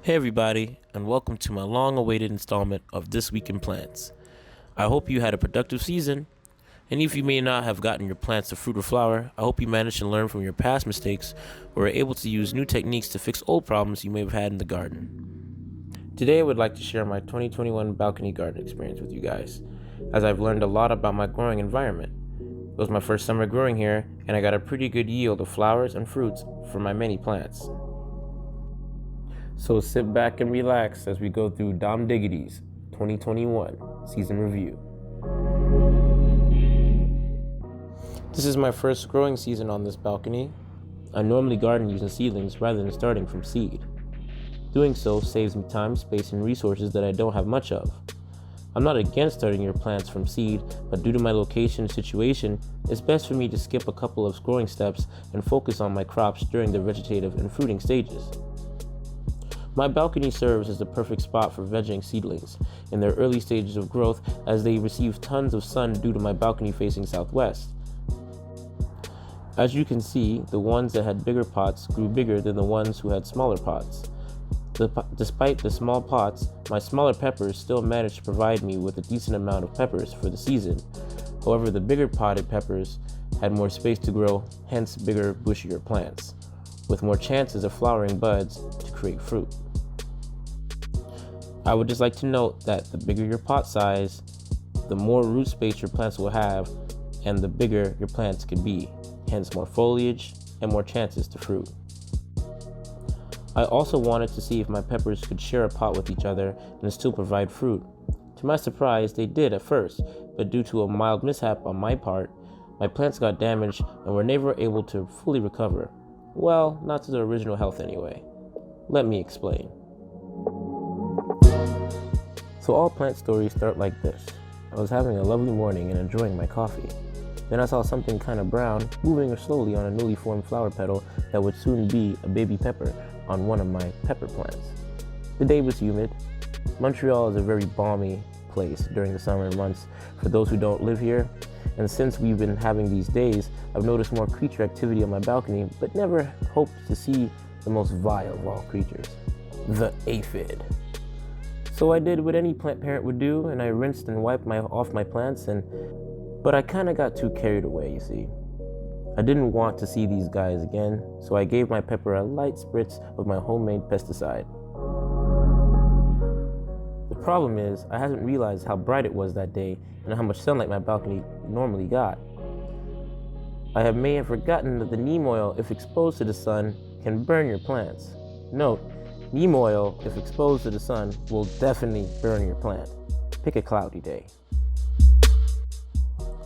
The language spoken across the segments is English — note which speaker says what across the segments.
Speaker 1: Hey everybody, and welcome to my long-awaited installment of This Week in Plants. I hope you had a productive season, and if you may not have gotten your plants to fruit or flower, I hope you managed to learn from your past mistakes or were able to use new techniques to fix old problems you may have had in the garden. Today I would like to share my 2021 balcony garden experience with you guys, as I've learned a lot about my growing environment. It was my first summer growing here, and I got a pretty good yield of flowers and fruits from my many plants. So sit back and relax as we go through Dom Diggity's 2021 season review. This is my first growing season on this balcony. I normally garden using seedlings rather than starting from seed. Doing so saves me time, space, and resources that I don't have much of. I'm not against starting your plants from seed, but due to my location and situation, it's best for me to skip a couple of growing steps and focus on my crops during their vegetative and fruiting stages. My balcony serves as the perfect spot for vegging seedlings in their early stages of growth, as they receive tons of sun due to my balcony facing southwest. As you can see, the ones that had bigger pots grew bigger than the ones who had smaller pots. Despite the small pots, my smaller peppers still managed to provide me with a decent amount of peppers for the season. However, the bigger potted peppers had more space to grow, hence bigger, bushier plants, with more chances of flowering buds to create fruit. I would just like to note that the bigger your pot size, the more root space your plants will have, and the bigger your plants could be, hence more foliage and more chances to fruit. I also wanted to see if my peppers could share a pot with each other and still provide fruit. To my surprise, they did at first, but due to a mild mishap on my part, my plants got damaged and were never able to fully recover. Well, not to their original health anyway. Let me explain. So all plant stories start like this. I was having a lovely morning and enjoying my coffee. Then I saw something kind of brown moving slowly on a newly formed flower petal that would soon be a baby pepper on one of my pepper plants. The day was humid. Montreal is a very balmy place during the summer months for those who don't live here. And since we've been having these days, I've noticed more creature activity on my balcony, but never hoped to see the most vile of all creatures, the aphid. So I did what any plant parent would do, and I rinsed and wiped off my plants, but I kind of got too carried away, you see. I didn't want to see these guys again, so I gave my pepper a light spritz of my homemade pesticide. The problem is, I hadn't realized how bright it was that day and how much sunlight my balcony normally got. I may have forgotten that the neem oil, if exposed to the sun, can burn your plants. Note, neem oil, if exposed to the sun, will definitely burn your plant. Pick a cloudy day.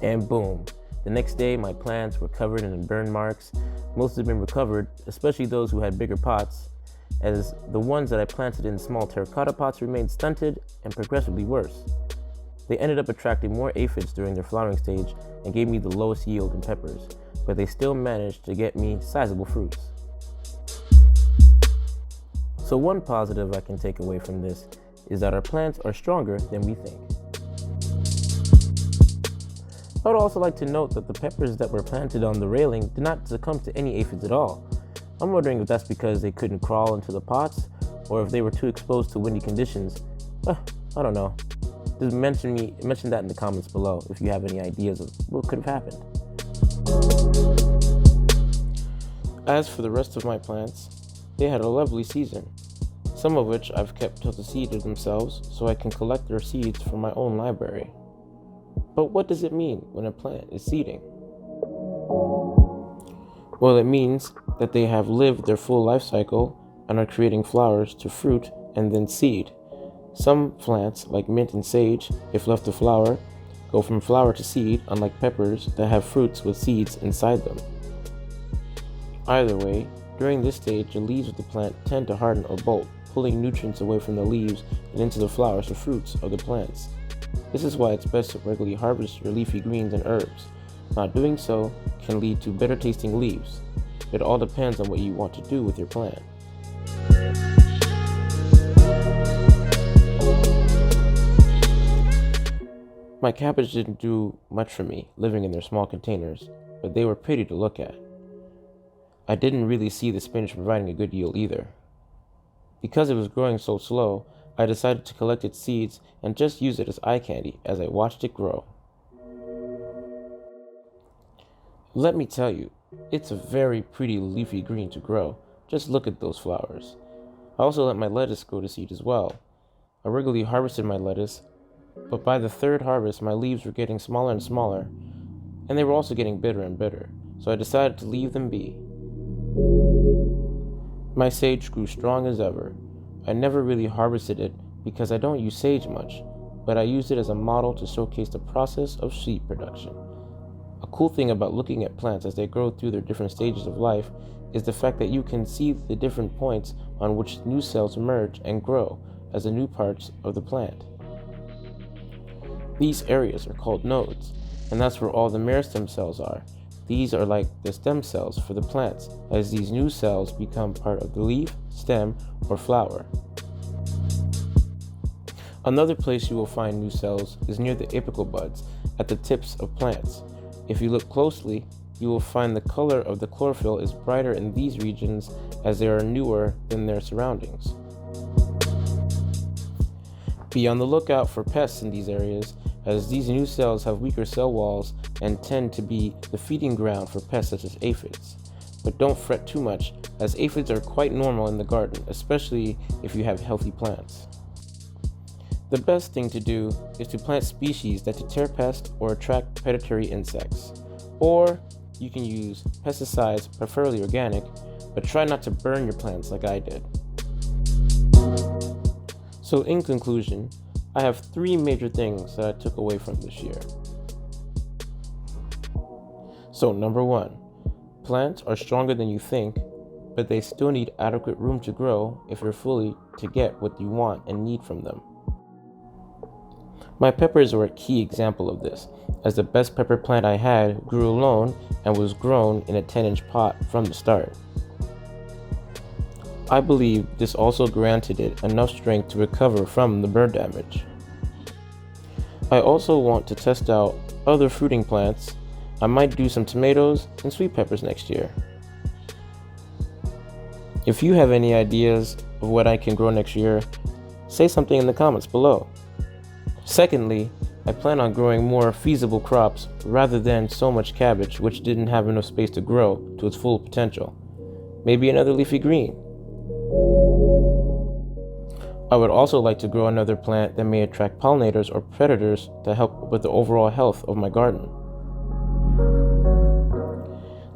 Speaker 1: And boom, the next day my plants were covered in burn marks. Most had been recovered, especially those who had bigger pots, as the ones that I planted in small terracotta pots remained stunted and progressively worse. They ended up attracting more aphids during their flowering stage and gave me the lowest yield in peppers, but they still managed to get me sizable fruits. So one positive I can take away from this is that our plants are stronger than we think. I would also like to note that the peppers that were planted on the railing did not succumb to any aphids at all. I'm wondering if that's because they couldn't crawl into the pots, or if they were too exposed to windy conditions. I don't know. Just mention that in the comments below if you have any ideas of what could have happened. As for the rest of my plants, they had a lovely season, some of which I've kept till the seeded themselves so I can collect their seeds from my own library. But what does it mean when a plant is seeding? Well, it means that they have lived their full life cycle and are creating flowers to fruit and then seed. Some plants, like mint and sage, if left to flower, go from flower to seed, unlike peppers that have fruits with seeds inside them. Either way, during this stage, the leaves of the plant tend to harden or bolt, pulling nutrients away from the leaves and into the flowers or fruits of the plants. This is why it's best to regularly harvest your leafy greens and herbs. Not doing so can lead to better tasting leaves. It all depends on what you want to do with your plant. My cabbage didn't do much for me, living in their small containers, but they were pretty to look at. I didn't really see the spinach providing a good yield either. Because it was growing so slow, I decided to collect its seeds and just use it as eye candy as I watched it grow. Let me tell you, it's a very pretty leafy green to grow. Just look at those flowers. I also let my lettuce grow to seed as well. I regularly harvested my lettuce, but by the third harvest my leaves were getting smaller and smaller, and they were also getting bitter and bitter, so I decided to leave them be. My sage grew strong as ever. I never really harvested it because I don't use sage much, but I used it as a model to showcase the process of seed production. A cool thing about looking at plants as they grow through their different stages of life is the fact that you can see the different points on which new cells emerge and grow as the new parts of the plant. These areas are called nodes, and that's where all the meristem cells are. These are like the stem cells for the plants, as these new cells become part of the leaf, stem, or flower. Another place you will find new cells is near the apical buds at the tips of plants. If you look closely, you will find the color of the chlorophyll is brighter in these regions as they are newer than their surroundings. Be on the lookout for pests in these areas, as these new cells have weaker cell walls and tend to be the feeding ground for pests such as aphids. But don't fret too much, as aphids are quite normal in the garden, especially if you have healthy plants. The best thing to do is to plant species that deter pests or attract predatory insects. Or you can use pesticides, preferably organic, but try not to burn your plants like I did. So in conclusion, I have 3 major things that I took away from this year. So number 1, plants are stronger than you think, but they still need adequate room to grow if you're fully to get what you want and need from them. My peppers are a key example of this, as the best pepper plant I had grew alone and was grown in a 10-inch pot from the start. I believe this also granted it enough strength to recover from the bird damage. I also want to test out other fruiting plants. I might do some tomatoes and sweet peppers next year. If you have any ideas of what I can grow next year, say something in the comments below. Secondly, I plan on growing more feasible crops rather than so much cabbage which didn't have enough space to grow to its full potential. Maybe another leafy green. I would also like to grow another plant that may attract pollinators or predators to help with the overall health of my garden.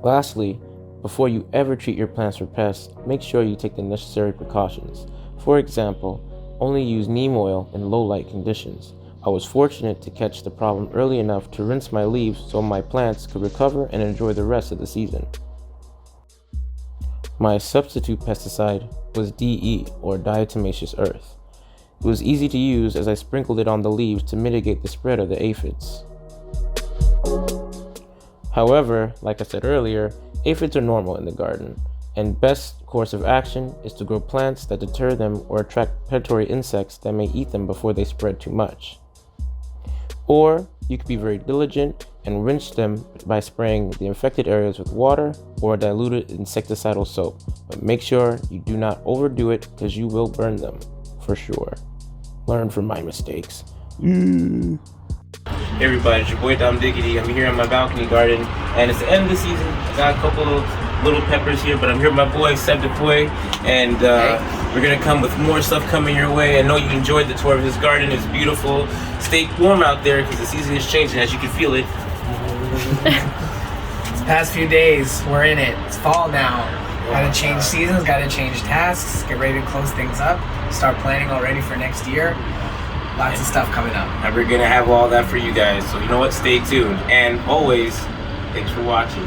Speaker 1: Lastly, before you ever treat your plants for pests, make sure you take the necessary precautions. For example, only use neem oil in low light conditions. I was fortunate to catch the problem early enough to rinse my leaves so my plants could recover and enjoy the rest of the season. My substitute pesticide was DE, or diatomaceous earth. It was easy to use as I sprinkled it on the leaves to mitigate the spread of the aphids. However, like I said earlier, aphids are normal in the garden, and best course of action is to grow plants that deter them or attract predatory insects that may eat them before they spread too much. Or you could be very diligent and rinse them by spraying the infected areas with water or diluted insecticidal soap. But make sure you do not overdo it because you will burn them, for sure. Learn from my mistakes. Hey everybody, it's your boy Dom Diggity. I'm here in my balcony garden, and it's the end of the season. I got a couple of little peppers here, but I'm here with my boy Seb DePoy, and we're gonna come with more stuff coming your way. I know you enjoyed the tour of his garden. It's beautiful. Stay warm out there because the season is changing, as you can feel it.
Speaker 2: These past few days, we're in it. It's fall now. Gotta change seasons, gotta change tasks, get ready to close things up, start planning already for next year. Lots of stuff coming up.
Speaker 1: And we're gonna have all that for you guys. So you know what? Stay tuned. And always, thanks for watching.